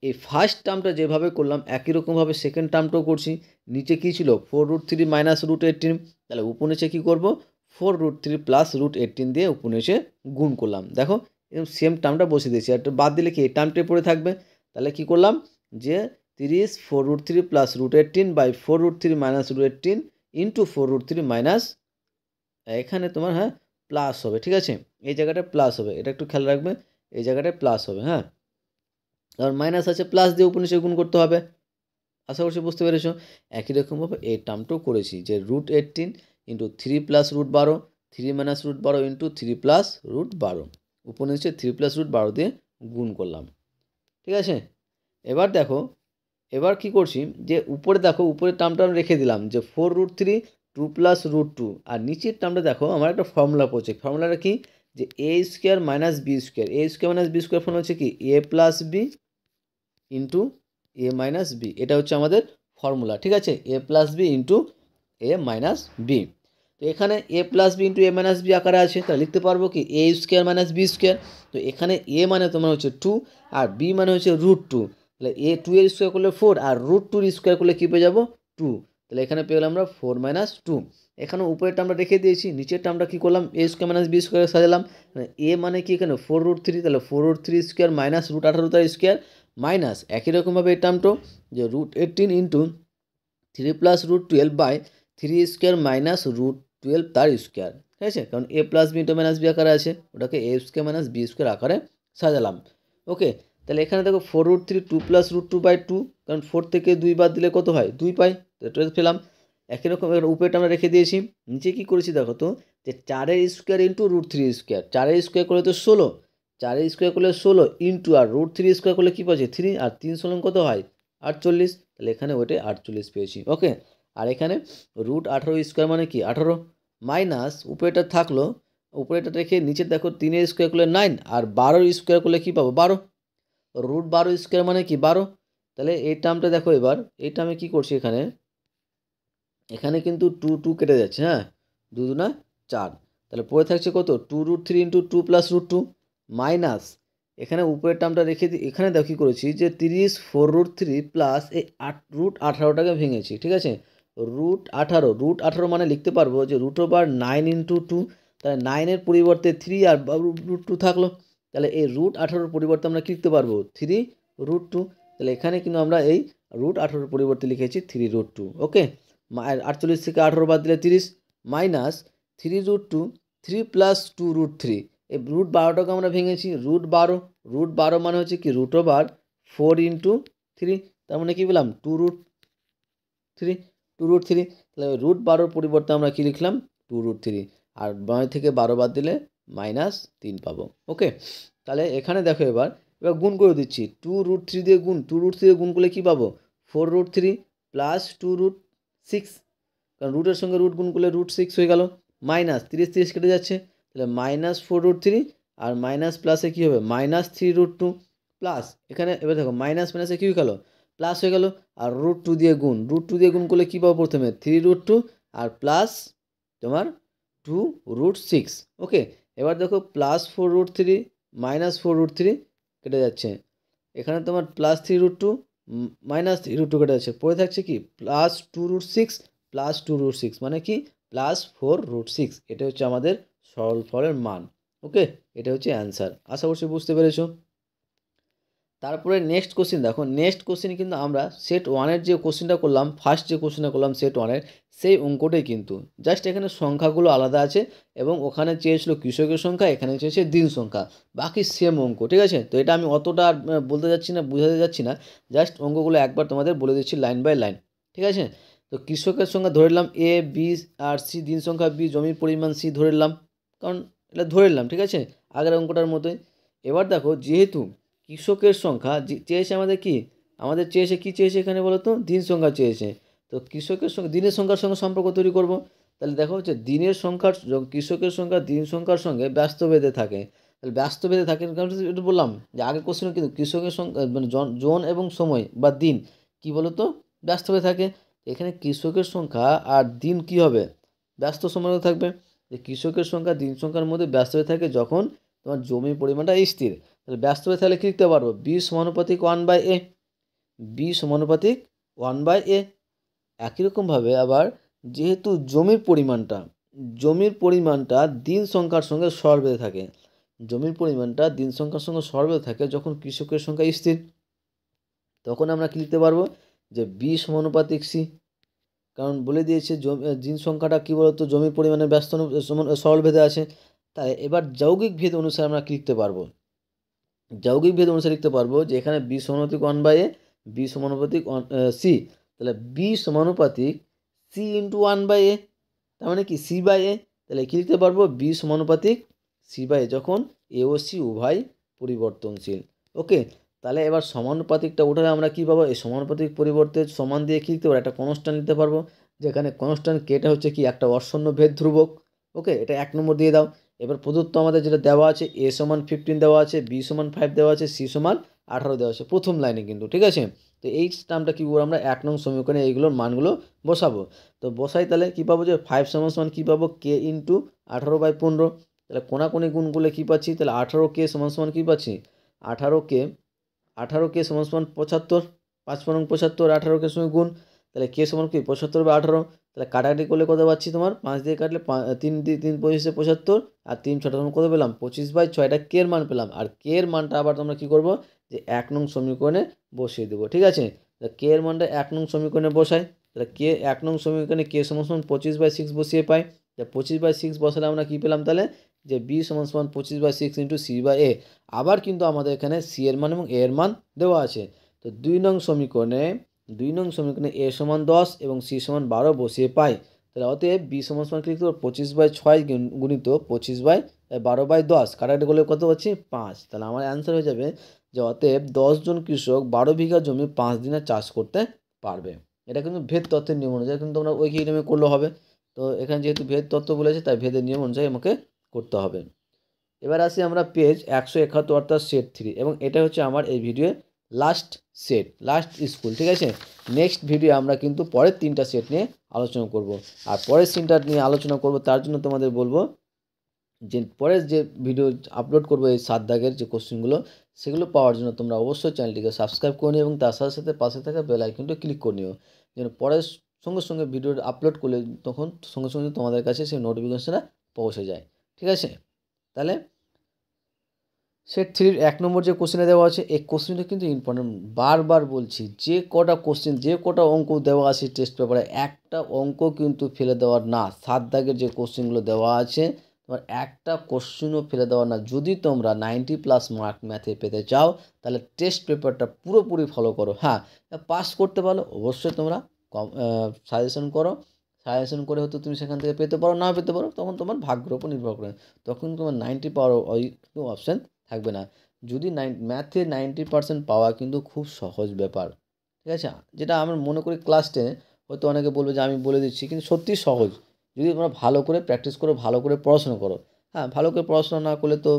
এই ফার্স্ট টার্মটা যেভাবে করলাম একই রকমভাবে সেকেন্ড টার্মটাও করছি। নিচে কী ছিল, 4√3 - √18, তাহলে উপর নিচে কী করবো, 4√3 + √18 দিয়ে উপর নিচে গুণ করলাম। দেখো এরকম সেম টার্মটা বসিয়ে দিয়েছি, একটা বাদ দিলে কি এই টার্মটাই পড়ে থাকবে। তাহলে কি করলাম, যে 30 4√3 + √18 বাই 4√3 - √18 ইন্টু 4√3 মাইনাস, এখানে তোমার হ্যাঁ প্লাস হবে, ঠিক আছে, এই জায়গাটায় প্লাস হবে, এটা একটু খেয়াল রাখবে, এই জায়গাটায় প্লাস হবে। হ্যাঁ, কারণ মাইনাস আছে, প্লাস দিয়ে উপর নিচে গুণ করতে হবে। আশা করছি বুঝতে পেরেছো। একই রকমভাবে এই টার্মটাও করেছি, যে √18 ইন্টু 3 + √12, 3 - √12 ইন্টু 3 + √12, উপর নিচে 3 + √12 দিয়ে গুণ করলাম, ঠিক আছে। এবার দেখো, এবার কি করছি, যে উপরে দেখো উপরের টার্মটা আমি রেখে দিলাম, যে 4√3 2 + √2, আর নিচের টার্মটা দেখো আমার একটা ফর্মুলা পড়ছে। ফর্মুলাটা কি, যে a² - b², a² - b² formula হচ্ছে কি, a + b into a - b, এটা হচ্ছে আমাদের ফর্মুলা, ঠিক আছে, a + b into a - b। তো এখানে a + b into a - b আকারে আছে, তাহলে লিখতে পারবো কি, a² - b²। তো এখানে a মানে তোমার হচ্ছে 2 আর b মানে হচ্ছে √2, তাহলে a 2 এর স্কোয়ার করলে 4 আর √2 এর স্কোয়ার করলে কী পেয়ে যাবো, 2। তাহলে এখানে পেয়ে গেলাম আমরা 4 - 2। এখানে উপরের টার্মটা রেখে দিয়েছি, নিচের টার্মটা কী করলাম, a² - b² সাজালাম। a মানে কি এখানে 4√3, তাহলে 4√3² মাইনাস √18 মাইনাস একই রকমভাবে এই টার্মটো, যে √18 ইন্টু 3 + √12 বাই 3² মাইনাস √12 তার স্কোয়ার, ঠিক আছে, কারণ a + b ইন্টু - b আকারে আছে, ওটাকে a² - b² আকারে সাজালাম। ওকে, তাহলে এখানে দেখো 4√3 2 + √2/2, কারণ 4 থেকে 2 বাদ দিলে কত হয়, 2 পাই, তো 12 পেলাম। একই রকম উপরেটা আমরা রেখে দিয়েছি, নিচে কী করেছি দেখো তো, যে 4 স্কোয়ার ইন্টু √3², 4 স্কোয়ার করলে তো 16, 4 স্কোয়ার করলে 16 ইন্টু আর √3 স্কোয়ার করলে কী পাচ্ছি 3, আর 3 16 কত হয় 48, তাহলে এখানে ওইটাই 48 পেয়েছি। ওকে, আর এখানে √18² মানে কি 18, মাইনাস উপরেটা থাকলো, উপরেটা রেখে নিচে দেখো 3 স্কোয়ার করলে 9 আর 12 স্কোয়ার করলে কী পাবো 12, √12² মানে কি 12। তাহলে এই টার্মটা দেখো, এবার এই টার্মে কী করছি, এখানে এখানে কিন্তু 2 2 কেটে যাচ্ছে, হ্যাঁ 2 2 না 4, তাহলে পড়ে থাকছে কত 2√3 ইন্টু 2 + √2 মাইনাস, এখানে উপরের টার্মটা রেখে দিই, এখানে দেখো কী করেছি, যে 30 4√3 প্লাস এই √18টাকে ভেঙেছি, ঠিক আছে, √18 মানে লিখতে পারবো যে √9 ইন্টু 2, তাহলে 9-এর পরিবর্তে 3 আর √2 থাকলো, তাহলে এই √18 পরিবর্তে আমরা কী লিখতে পারবো 3√2, তাহলে এখানে কিন্তু আমরা এই √18 পরিবর্তে লিখেছি 3√2। ওকে, 48 থেকে 18 বাদ দিলে 30 মাইনাস 3√2, 3 + 2√3, এই √12টাকে আমরা ভেঙেছি, √12 মানে হচ্ছে কি √4 ইন্টু 3, তার মানে কি বললাম 2√3, তাহলে √12 পরিবর্তে আমরা কি লিখলাম 2√3, আর 9 থেকে 12 বাদ দিলে -3 পাবো। ওকে, তাহলে এখানে দেখো, এবার গুণ করে দিচ্ছি, 2√3 দিয়ে গুণ, 2√3 দিয়ে গুণ করলে কী পাবো 4√3 প্লাস 2√6, কারণ রুটের সঙ্গে রুট গুণ করলে √6 হয়ে গেল, মাইনাস 30 30 কেটে যাচ্ছে, তাহলে -4√3 আর মাইনাস প্লাসে কী হবে -3√2 প্লাস, এখানে এবার দেখো মাইনাস মাইনাসে কী হয়ে গেল প্লাস হয়ে গেল, আর √2 দিয়ে গুণ, √2 দিয়ে গুণ করলে কী পাবো প্রথমে 3√2 আর প্লাস তোমার 2√6। ওকে, এবার দেখো +4√3 -4√3 কেটে যাচ্ছে, এখানে তোমার +3√2 -3√2 কেটে যাচ্ছে, পড়ে থাকছে কি +2√6 +2√6 মানে কি +4√6। এটা হচ্ছে আমাদের সরল ফলের মান। ওকে, এটা হচ্ছে অ্যান্সার। আশা করছি বুঝতে পেরেছো। তারপরে নেক্সট কোশ্চেন দেখো, নেক্সট কোশ্চেন কিন্তু আমরা সেট ওয়ানের যে কোশ্চেনটা করলাম, ফার্স্ট যে কোশ্চেনটা করলাম সেট ওয়ানের, সেই অঙ্কটাই কিন্তু জাস্ট এখানে সংখ্যাগুলো আলাদা আছে এবং ওখানে চেয়েছিল কৃষকের সংখ্যা, এখানে চেয়েছে দিন সংখ্যা, বাকি সেম অঙ্ক। ঠিক আছে, তো এটা আমি অতটা আর বলতে যাচ্ছি না, বোঝাতে যাচ্ছি না, জাস্ট অঙ্কগুলো একবার তোমাদের বলে দিচ্ছি লাইন বাই লাইন। ঠিক আছে, তো কৃষকের সংখ্যা ধরে নিলাম এ, বি আর সি, দিন সংখ্যা বি, জমির পরিমাণ সি ধরে নিলাম, কারণ এটা ধরে নিলাম। ঠিক আছে, আগের অঙ্কটার মতোই। এবার দেখো যেহেতু কৃষকের সংখ্যা চেয়েছে আমাদের কি, আমাদের চেয়েছে কি চেয়েছে এখানে বলো তো, দিন সংখ্যা চেয়েছে। তো কৃষকের সঙ্গে দিনের সংখ্যার সঙ্গে সম্পর্ক তৈরি করব। তাহলে দেখো হচ্ছে দিনের সংখ্যার কৃষকের সংখ্যা দিন সংখ্যার সঙ্গে ব্যস্ত বেঁধে থাকে। তাহলে ব্যস্ত বেঁধে থাকে কারণ এটা বললাম যে আগের কোশ্চেনে কিন্তু কৃষকের সংখ্যা মানে জন এবং সময় বা দিন কি বলো তো ব্যস্ত হয়ে থাকে। এখানে কৃষকের সংখ্যা আর দিন কি হবে, ব্যস্ত সময় থাকবে। যে কৃষকের সংখ্যা দিন সংখ্যার মধ্যে ব্যস্ত হয়ে থাকে যখন তোমার জমির পরিমাণটা স্থির। তাহলে ব্যস্ত হয়ে থাকলে কী লিখতে পারবো, বি সমানুপাতিক 1/a, বি সমানুপাতিক 1/a। একই রকমভাবে আবার যেহেতু জমির পরিমাণটা দিন সংখ্যার সঙ্গে সর বেঁধে থাকে, জমির পরিমাণটা দিন সংখ্যার সঙ্গে সর বেঁধে থাকে যখন কৃষকের সংখ্যা স্থির, তখন আমরা কী লিখতে পারবো যে বি সমানুপাতিক সি। কারণ বলে দিয়েছে দিন সংখ্যাটা কী বলতো জমির পরিমাণের ব্যস্ত সরল ভেদে আছে। তাই এবার যৌগিক ভেদ অনুসারে আমরা কী লিখতে পারবো, যৌগিক ভেদ অনুসারে লিখতে পারবো যে এখানে বি সমানুপাতিক 1/a, বি সমানুপাতিক সি। তাহলে বি সমানুপাতিক সি ইন্টু 1/a, তার মানে কি c/a। তাহলে কী লিখতে পারবো, বি সমানুপাতিক c/a যখন এ ও সি উভয় পরিবর্তনশীল। ওকে, তাহলে এবার সমানুপাতিকটা ওঠালে আমরা কী পাবো, এই সমানুপাতিক পরিবর্তে সমান দিয়ে কী লিখতে পারবো, একটা কনস্ট্যান্ট নিতে পারবো, যেখানে কনস্ট্যান্ট কেটা হচ্ছে কি একটা অশূন্য ভেদ ধ্রুবক। ওকে, এটা 1 নম্বর দিয়ে দাও। এবার প্রদত্ত আমাদের যেটা দেওয়া আছে a সমান 15 দেওয়া আছে, b সমান 5 দেওয়া আছে, c সমান 18 দেওয়া আছে প্রথম লাইনে কিন্তু। ঠিক আছে, তো এই টার্মটা কী করবো আমরা 1 নং সমীকরণে এইগুলোর মানগুলো বসাবো। তো বসাই তাহলে কী পাবো যে 5 সমান কী পাবো, কে ইন্টু 18/15। তাহলে কোনাকুনি গুণ করলে কী পাচ্ছি, তাহলে 18K সমান কী পাচ্ছি, 18K 18K সমান 75, 5 পনেরো 75, 18K সঙ্গে গুণ, তাহলে কে সমান কি 75/18। তাহলে কাটাকাটি করলে কত পাচ্ছি, তোমার 5 দিয়ে কাটলে 3 দিয়ে 3 পঁচিশে 75 আর 3 ছটা কত পেলাম 25/6, এটা কে এর মান পেলাম। আর কে এর মানটা আবার তোমরা কী করবো যে 1 নং সমীকরণে বসিয়ে দেবো। ঠিক আছে, তাহলে কে এর মানটা 1 নং সমীকরণে বসাই, তাহলে কে 1 নং সমীকরণে কে সমান 25/6 বসিয়ে পাই। তাহলে 25/6 বসালে আমরা কী পেলাম তাহলে যে বি সমান 25/6 ইন্টু c/a। আবার কিন্তু আমাদের এখানে সি এর মান এবং এ এর মান দেওয়া আছে। তো 2 নং সমীকরণে এ সমান 10 এবং সি সমান 12 বসিয়ে পাই। তাহলে অতএব বি সমান কি লিখতে পারবো, 25/6 গুণিত 25/12/10, কাটাকাটি করলে কত পাচ্ছি 5। তাহলে আমার অ্যান্সার হয়ে যাবে যে অতএব 10 জন কৃষক 12 বিঘা জমি 5 দিনে চাষ করতে পারবে। এটা কিন্তু ভেদ তত্ত্বের নিয়ম অনুযায়ী, কিন্তু তোমরা ওই নিয়মে করলে হবে। তো এখানে যেহেতু ভেদ তত্ত্ব বলেছে তাই ভেদের নিয়ম অনুযায়ী আমাকে করতে হবে। এবার আসি আমরা পেজ 171 অর্থাৎ সেট 3, এবং এটা হচ্ছে আমার এই ভিডিওর লাস্ট সেট, লাস্ট স্কুল। ঠিক আছে, নেক্সট ভিডিও আমরা কিন্তু পরের 3টা সেট নিয়ে আলোচনা করব। আর পরের সিনটা নিয়ে আলোচনা করব তার জন্য তোমাদের বলবো যে পরের যে ভিডিও আপলোড করবো এই 7 দাগের যে কোশ্চেনগুলো, সেগুলো পাওয়ার জন্য তোমরা অবশ্যই চ্যানেলটিকে সাবস্ক্রাইব করে নিও এবং তার সাথে সাথে পাশে থাকা বেল আইকনটা ক্লিক করে নিও, যেন পরের সঙ্গে সঙ্গে ভিডিও আপলোড করলে তখন সঙ্গে সঙ্গে তোমাদের কাছে সেই নোটিফিকেশনটা পৌঁছে যায়। ঠিক আছে, তাহলে সেট 3 1 নম্বর যে কোশ্চেনে দেওয়া আছে, এই কোশ্চেনটা কিন্তু ইম্পর্টেন্ট, বারবার বলছি যে কটা কোশ্চেন যে কটা অঙ্ক দেওয়া আছে টেস্ট পেপারে, একটা অঙ্ক কিন্তু ফেলে দেওয়ার না। 7 দাগের যে কোশ্চেনগুলো দেওয়া আছে তোমার একটা কোশ্চেনও ফেলে দেওয়ার না। যদি তোমরা 90+ মার্ক ম্যাথে পেতে চাও তাহলে টেস্ট পেপারটা পুরোপুরি ফলো করো। হ্যাঁ, পাস করতে পারো অবশ্যই তোমরা সাজেশন করো, সাজেশন করে হয়তো তুমি সেখান থেকে পেতে পারো, না পেতে পারো, তখন তোমার ভাগ্যের উপর নির্ভর করে, তখন তোমার 90 পাওয়ার ওই অপশান থাকবে না। যদি ম্যাথে 90% পাওয়া কিন্তু খুব সহজ ব্যাপার। ঠিক আছে, যেটা আমরা মনে করি ক্লাস 10 হয়তো অনেকে বলবে যে আমি বলে দিচ্ছি, কিন্তু সত্যিই সহজ যদি তোমরা ভালো করে প্র্যাকটিস করো, ভালো করে পড়াশোনা করো। হ্যাঁ, ভালো করে পড়াশোনা না করলে তো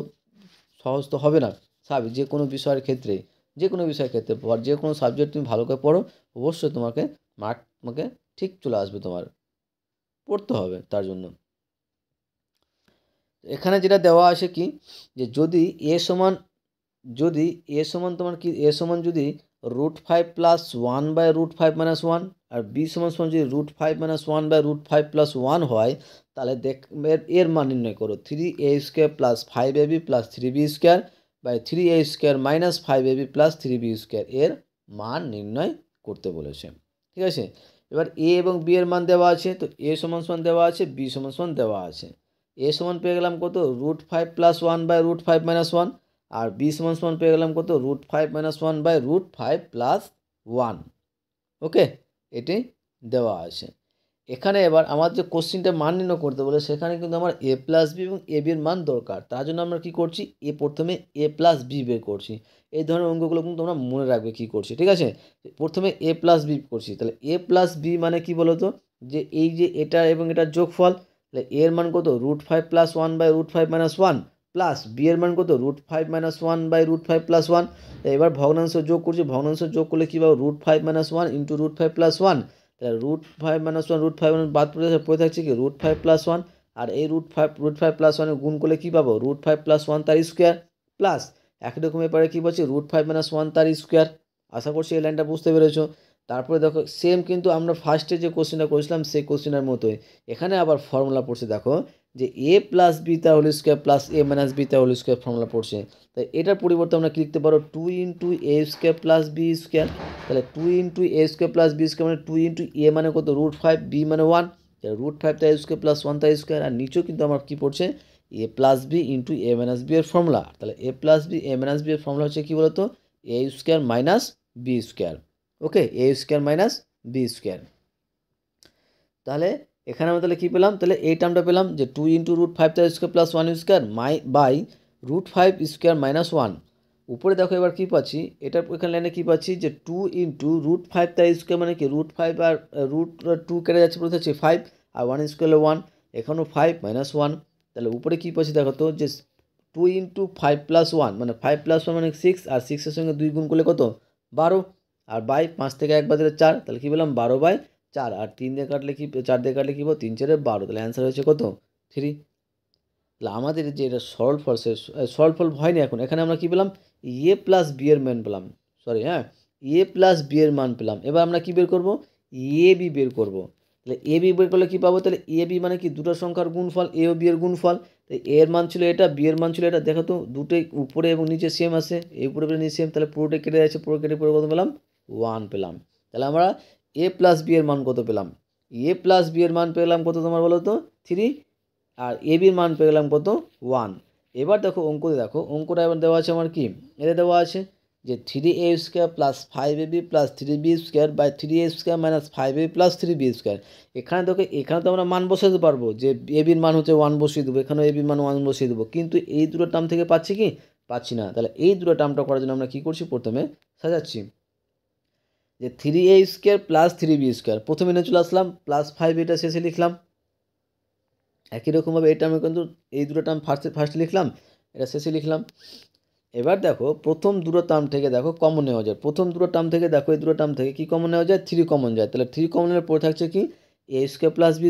সহজ তো হবে না। স্বাভাবিক, যে কোনো বিষয়ের ক্ষেত্রে, যে কোনো বিষয়ের ক্ষেত্রে যে কোনো সাবজেক্ট তুমি ভালো করে পড়ো, অবশ্যই তোমাকে মার্ক তোমাকে ঠিক চলে আসবে, তোমার পড়তে হবে তার জন্য। এখানে যেটা দেওয়া আছে কি, যে যদি এ সমান তোমার কি এ সমান যদি √5 প্লাস 1/√5 মাইনাস 1 আর বি সমান সমান যদি √5 মাইনাস 1/√5 প্লাস 1 হয়, তাহলে এর মান নির্ণয় করো 3a² plus 5ab plus 3b² by 3a² minus 5ab plus 3b² এর মান নির্ণয় করতে বলেছে। ঠিক আছে, এবার এ এবং বি এর মান দেওয়া আছে, তো এ সমান সমান দেওয়া আছে, বি সমান সমান দেওয়া আছে। এ সমান পেয়ে গেলাম কত √5 প্লাস 1/√5 মাইনাস 1 আর বি সমান সমান পেয়ে গেলাম কত √5 মাইনাস 1/√5 প্লাস 1। ওকে, এটি দেওয়া আছে। এখানে এবার আমার যে কোশ্চিনটা মান নির্ণয় করতে বলে সেখানে কিন্তু আমার এ প্লাস বি এবং এ বির মান দরকার। তার জন্য আমরা কি করছি, প্রথমে এ প্লাস বি বের করছি। এই ধরনের অঙ্কগুলো কিন্তু তোমরা মনে রাখবে কি করছি। ঠিক আছে, প্রথমে এ প্লাস বি করছি, তাহলে এ প্লাস বি মানে কি বলতো, যে এই যে এটা এবং এটার যোগফল, তাহলে এর মান কত √5 প্লাস 1/√5 মাইনাস 1 প্লাস বি এর মান কত √5 মাইনাস 1/√5 প্লাস 1। এবার ভগ্নাংশ যোগ করছি, ভগ্নাংশ যোগ করলে কী পাবো √5 মাইনাস 1 ইন্টু √5 প্লাস 1, তাহলে √5 মাইনাস 1 √5 বাদ পড়ে থাকছে কি √5 প্লাস 1, আর এই √5 প্লাস 1 গুণ করলে কী পাবো √5 প্লাস 1 তার স্কোয়ার প্লাস একই রকম এবারে কী বলছি √5 মাইনাস 1 তার স্কোয়ার। আশা করছি এই লাইনটা বুঝতে পেরেছো। তারপরে দেখো সেম কিন্তু আমরা ফার্স্টে যে কোশ্চেনটা করেছিলাম সেই কোশ্চেনের মতোই এখানে আবার ফর্মুলা পড়ছে, দেখো যে এ প্লাস বি তার whole square plus A minus B তার হোল স্কোয়ার ফর্মুলা পড়ছে। তাই এটার পরিবর্তে আমরা কি লিখতে পারো 2 ইন্টু a² প্লাস b²। তাহলে 2 ইন্টু a² প্লাস b² মানে 2 ইন্টু এ মানে কত √5, বি মানে 1, √5 তার স্কোয়ার প্লাস 1 তার স্কোয়ার, আর নিচেও কিন্তু আমার কি পড়ছে এ plus B into A minus B এর ফর্মুলা। তাহলে এ plus B A minus B এর ফর্মুলা হচ্ছে কি বলতো a² মাইনাস b²। ওকে, a² মাইনাস b²। তাহলে এখানে আমরা তাহলে কী পেলাম, তাহলে এই টার্মটা পেলাম যে 2 ইন্টু √5 তার স্কোয়ার প্লাস 1² বাই √5² মাইনাস 1। উপরে দেখো এবার কী পাচ্ছি, এটা এখানে লাইনে কী পাচ্ছি যে 2 ইন্টু √5 তার স্কোয়ার মানে কি √5 আর √2 কেটে যাচ্ছে, পড়ে যাচ্ছে 5 আর 1² 1, এখানেও 5 মাইনাস 1। তাহলে উপরে কী পাচ্ছি দেখো তো যে 2 ইন্টু 5 প্লাস 1 মানে 5 প্লাস 1 মানে 6, আর 6-এর সঙ্গে 2 গুণ করলে কত 12, আর বাই 5 থেকে 1 বাদ দিলে 4, তাহলে কী পেলাম 12/4, আর 3 দিয়ে কাটলে কি 4 দিয়ে কাটলে কী পাবো 3 4 12, তাহলে অ্যান্সার হয়েছে কত 3। তাহলে আমাদের যে এটা সরল ফল হয়নি এখন, এখানে আমরা কী পেলাম এ প্লাস বি এর মান পেলাম, এ প্লাস বি এর মান পেলাম। এবার আমরা কী বের করবো এ বি বের করবো। তাহলে এ বি বের করলে কী পাবো, তাহলে এ বি মানে কি দুটো সংখ্যার গুণফল, এ ও বি এর গুণফল। তাই এর মান ছিল এটা, বি এর মান ছিল এটা, দেখো তো দুটোই উপরে এবং নিচে সেম আসে, এই উপরে নিচে সেম, তাহলে পুরোটাই কেটে যাচ্ছে, পুরো কেটে পুরো কত পেলাম 1 পেলাম। তাহলে আমরা এ প্লাস বি এর মান কত পেলাম, এ প্লাস বি এর মান পেলাম কত তোমার বলো তো 3, আর এ বির মান পেয়ে গেলাম কত 1। এবার দেখো অঙ্কটা এবার দেওয়া আছে আমার কি, এটা দেওয়া আছে যে 3a² plus 5ab plus 3b² by 3a² minus 5ab plus 3b²। এখানে দেখো এখানে তো আমরা মান বসাতে পারবো, যে এ বির মান হচ্ছে 1 বসিয়ে দেবো, এখানেও এ বির মান 1 বসিয়ে দেবো, কিন্তু এই দুটো টার্ম থেকে পাচ্ছি কি পাচ্ছি না। তাহলে এই দুটো টার্মটা করার জন্য আমরা কী করছি, প্রথমে সাজাচ্ছি যে 3a² প্লাস 3b², প্রথমে নিয়ে চলে আসলাম প্লাস 5 এটা শেষে লিখলাম। একই রকমভাবে এটা আমি কিন্তু এই দুটো টার্ম ফার্স্টে লিখলাম, এটা শেষে লিখলাম। এবার দেখো প্রথম দুটো টার্ম থেকে দেখো কমন নেওয়া যায়, প্রথম দুটো টার্ম থেকে দেখো এই দুটো টার্ম থেকে কি কমন নেওয়া যায় 3 কমন যায়, তাহলে 3 কমনের পরে থাকছে কি a² প্লাস b²,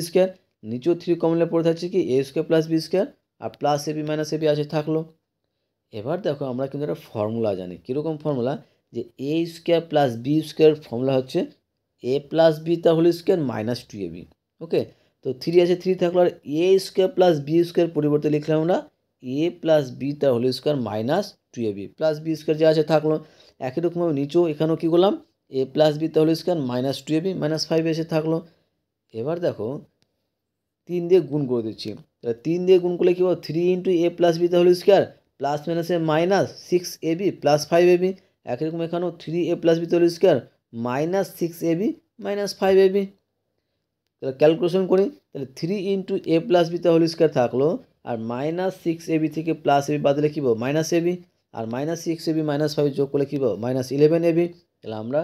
নিচেও 3 কমনের পরে থাকছে কি a² প্লাস b², আর প্লাস এবি মাইনাস এবি আছে থাকলো। এবার দেখো আমরা কিন্তু একটা ফর্মুলা জানি, কীরকম ফর্মুলা, যে a² প্লাস b² ফর্মুলা হচ্ছে a প্লাস বি তার হোল স্কোয়ার মাইনাস 2ab। ওকে, তো 3 আছে 3 থাকলো, আর a² প্লাস b² পরিবর্তে লিখলাম আমরা a প্লাস বি তার whole square minus 2ab plus b² যে আছে থাকলো। একই রকমভাবে নিচেও এখানেও কী করলাম a প্লাস বি তার whole square minus 2ab minus 5 এসে থাকলো। এবার দেখো 3 দিয়ে গুণ করে দিচ্ছি, তাহলে 3 দিয়ে গুণ করলে কী হবে 3 ইন্টু এ প্লাস বি তার হোল স্কোয়ার প্লাস মাইনাসে মাইনাস 6ab প্লাস 5ab। একই রকম এখানেও 3a প্লাস বি তার whole square minus 6ab minus 5ab। তাহলে ক্যালকুলেশন করি, তাহলে 3 ইন্টু এ প্লাস বি তার হোল স্কোয়ার থাকলো, আর মাইনাস 6ab থেকে প্লাস এবি বাদ দিলে কী পাবো মাইনাস এবি, আর মাইনাস 6ab মাইনাস 5 যোগ করলে কী পাবো মাইনাস 11ab। তাহলে আমরা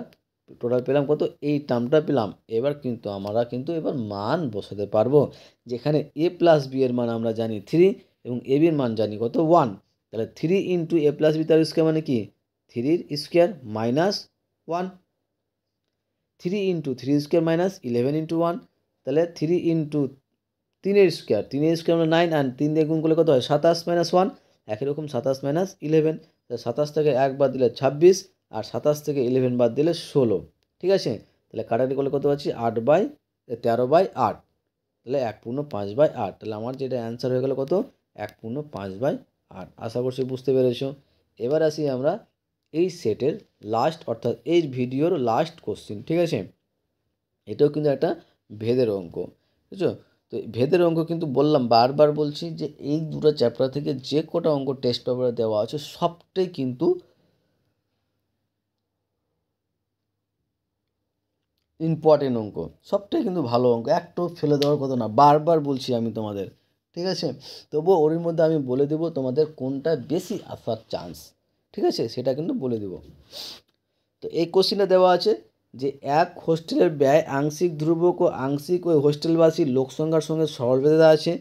টোটাল পেলাম কত এই টার্মটা পেলাম। এবার কিন্তু আমরা এবার মান বসাতে পারবো, যেখানে এ প্লাস বি এর মান আমরা জানি 3 এবং এ বির মান জানি কত 1। তাহলে 3 ইন্টু এ প্লাস বি তার স্কোয়ার মানে কি 3 square minus 1, 3 into 3 square minus 11 into 1, তাহলে 3 ইন্টু 3 আমরা 9, আর 3 দিয়ে গুণ করলে কত হয় 27 - 1, একই রকম 27 - 11, 27 থেকে 1 বাদ দিলে 26, আর 27 থেকে 11 বাদ দিলে 16। ঠিক আছে, তাহলে কাটাকাটি করলে কত পাচ্ছি 13/8, তাহলে 1/5/8, তাহলে আমার যেটা অ্যান্সার হয়ে গেল কত 1/5/8। আশা করছি বুঝতে পেরেছো। এবার আসি আমরা এই সেটের লাস্ট, অর্থাৎ এই ভিডিওর লাস্ট কোশ্চিন। ঠিক আছে, এটাও কিন্তু একটা ভেদের অঙ্ক, বুঝছো? তো ভেদের অঙ্ক কিন্তু বললাম, বারবার বলছি যে এই দুটো চ্যাপ্টার থেকে যে কটা অঙ্ক টেস্ট পেপারে দেওয়া আছে সবটাই কিন্তু ইম্পর্টেন্ট অঙ্ক, সবটাই কিন্তু ভালো অঙ্ক, একটাও ফেলে দেওয়ার কথা না, বারবার বলছি আমি তোমাদের। ঠিক আছে, তবুও ওর মধ্যে আমি বলে দেবো তোমাদের কোনটা বেশি আসার চান্স। ঠিক আছে, সেটা কিন্তু বলে দেবো। তো এই কোশ্চেনটা দেওয়া আছে যে এক হোস্টেলের ব্যয় আংশিক ধ্রুবক ও আংশিক ওই হোস্টেলবাসীর লোকসংখ্যার সঙ্গে সরলরেখা আছে।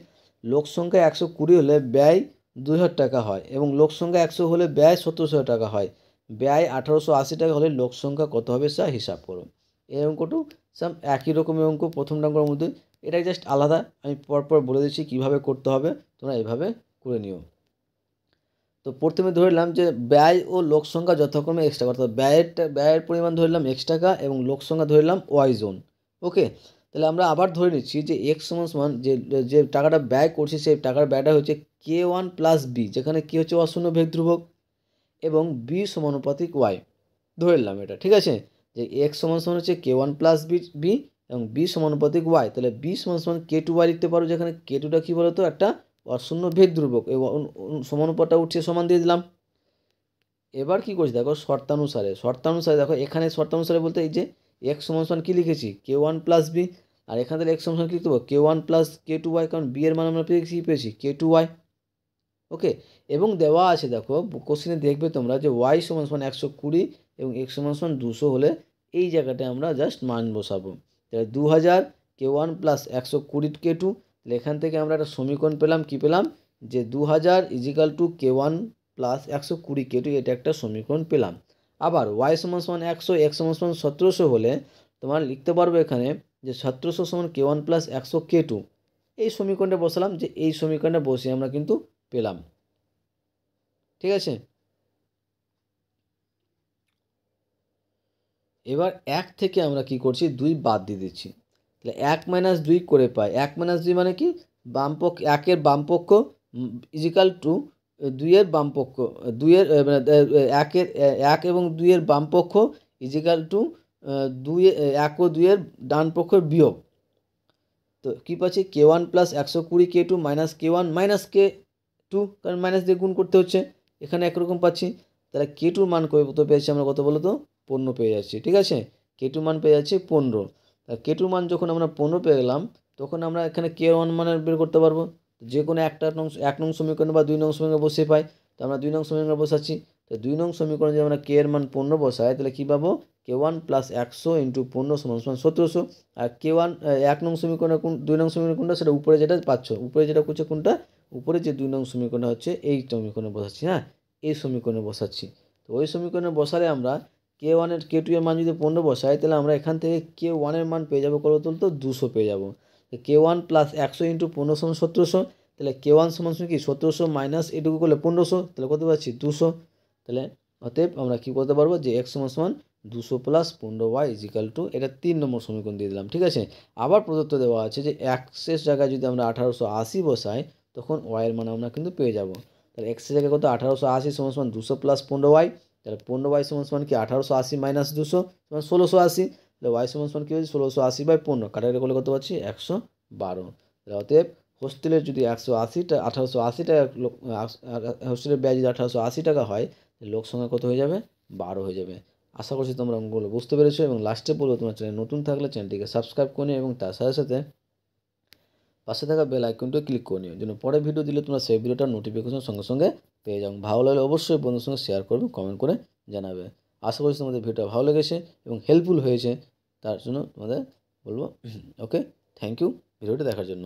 লোকসংখ্যা 120 হলে ব্যয় 2000 টাকা হয় এবং লোকসংখ্যা 100 হলে ব্যয় 1700 টাকা হয়। ব্যয় 1880 টাকা হলে লোকসংখ্যা কত হবে তা হিসাব করো। এই অঙ্কটু সাম একই রকমের অঙ্ক, প্রথমটা অঙ্কের মধ্যে, এটা জাস্ট আলাদা। আমি পরপর বলে দিচ্ছি কীভাবে করতে হবে, তোমরা এইভাবে করে নিও। তো প্রথমে ধরলাম যে ব্যয় ও লোক সংখ্যা যথাক্রমে এক্স টাকা, অর্থাৎ ব্যয়ের পরিমাণ ধরলাম এক্স টাকা এবং লোক সংখ্যা ধরলাম ওয়াই জোন। ওকে, তাহলে আমরা আবার ধরে নিচ্ছি যে এক্স সমান যে যে টাকাটা ব্যয় করছি সেই টাকার ব্যয়টা হচ্ছে K1 + বি, যেখানে কি হচ্ছে অশূন্য বেগ ধ্রুবক, এবং বি সমানুপাতিক ওয়াই ধরলাম এটা। ঠিক আছে, যে এক্স সমান হচ্ছে K1 + বি এবং বি সমানুপাতিক ওয়াই, তাহলে বি সমান K2y লিখতে পারো, যেখানে K2টা কী বলতো একটা অশূন্য ভেদ ধ্রুবক, এবং সমানুপাতটা উঠছে সমান দিয়ে দিলাম। এবার কি করছি দেখো, শর্তানুসারে দেখো, এখানে শর্তানুসারে বলতে এই যে এক্স সমান কী লিখেছি K1 + বি, আর এখানে তাহলে এক্স সমান কী লিখতে পারবো K1 + K2y, কারণ বি এর মান আমরা পেয়েছি K2y। ওকে, এবং দেওয়া আছে দেখো কোশ্চেনে দেখবে তোমরা যে ওয়াই সমান 120 এবং এক্স সমান 200 হলে এই জায়গাটায় আমরা জাস্ট মান বসাবো। তাহলে 2000 K1 + 120 K2, তাহলে এখান থেকে আমরা একটা সমীকরণ পেলাম, কি পেলাম যে 2000 = K1 + 120 K2, এটা একটা সমীকরণ পেলাম। আবার ওয়াই সমান 100, এক্স সমান 1700 হলে তোমরা লিখতে পারবে এখানে যে 1700 সমান K1 + 100 K2, এই সমীকরণটা বসালাম, যে এই সমীকরণটা বসে আমরা কিন্তু পেলাম। ঠিক আছে, এবার 1 থেকে আমরা কি করছি 2 বাদ দিয়ে দিচ্ছি, তাহলে 1 - 2 করে পাই। 1 - 2 মানে কি, বামপক্ষ 1 এর বামপক্ষ = 2 এর বামপক্ষ, 2 এর মানে 1 এবং 2 এর বামপক্ষ = 2 1 ও 2 এর ডান পক্ষের বিয়োগ। তো কী পাচ্ছি K1 + 120 K2 - K1 - K2, কারণ মাইনাস দিয়ে গুণ করতে হচ্ছে, এখানে একরকম পাচ্ছি। তাহলে K2 মান কত পেয়েছি আমরা, কত বলো তো 15 পেয়ে যাচ্ছি। ঠিক আছে, K2 মান পেয়ে যাচ্ছি 15। তা K2 মান যখন আমরা 15 পেয়ে গেলাম, তখন আমরা এখানে K1 মানের বের করতে পারবো, যে কোনো একটা 1 নং সমীকরণ বা 2 নং সমীকরণ বসে পাই। তো আমরা 2 নং সমীকরণ বসাচ্ছি, তো 2 নং সমীকরণে যদি আমরা K এর মান 15 বসাই, তাহলে কী পাবো K1 + 100 × 15 = 1700। আর K1 1 নং সমীকরণে 2 নং সমীকরণ কোনটা, সেটা উপরে যেটা পাচ্ছ, উপরে যেটা করছে কোনটা, উপরে যে 2 নং সমীকরণ হচ্ছে এই সমীকরণে বসাচ্ছি। হ্যাঁ, এই সমীকরণে বসাচ্ছি। তো ওই সমীকরণে বসালে আমরা K1 এর K2 এর মান যদি 15 বসাই, তাহলে আমরা এখান থেকে K1 এর মান পেয়ে যাবো কত বলতো 200 পেয়ে যাবো। K1 + 100 × 15 = 1700, তাহলে K1 সমান কি 1700 মাইনাস এটুকু করলে 1500, তাহলে কত পাচ্ছি 200। তাহলে অতএব আমরা কি করতে পারবো যে x সমান 200 + 15y = এটা 3 নম্বর সমীকরণ দিয়ে দিলাম। ঠিক আছে, আবার প্রদত্ত দেওয়া আছে যে এক্সের জায়গায় যদি আমরা 1880 বসাই, তখন y এর মান আমরা কিন্তু পেয়ে যাব। তাহলে x এর জায়গায় কত 1880 = 200 + 15y, তাহলে 15y সমান কি 1880 - 200 = 1680, তাহলে y সমান কি হচ্ছে 1680/15, কাটাকাটি করলে কত পাচ্ছি 112। তাহলে অতএব হোস্টেলের যদি 1880 টাকা হোস্টেলের ব্যয় যদি 1880 টাকা হয়, লোক সংখ্যা কত হয়ে যাবে 12 হয়ে যাবে। আশা করছি তোমরা অঙ্কগুলো বুঝতে পেরেছো, এবং লাস্টে বলবো তোমার চ্যানেল নতুন থাকলে চ্যানেলটিকে সাবস্ক্রাইব করে নিও, এবং তার সাথে সাথে পাশে থাকা বেল আইকনটিও ক্লিক করে নিও, যেন পরে ভিডিও দিলে তোমরা সেই ভিডিওটার নোটিফিকেশন সঙ্গে সঙ্গে পেয়ে যাও। ভালো লাগলে অবশ্যই বন্ধুর সঙ্গে শেয়ার করবে, কমেন্ট করে জানাবে। আশা করছি তোমাদের ভিডিওটা ভালো লেগেছে এবং হেল্পফুল হয়েছে, তার জন্য তোমাদের বলবো ওকে, থ্যাংক ইউ ভিডিওটি দেখার জন্য।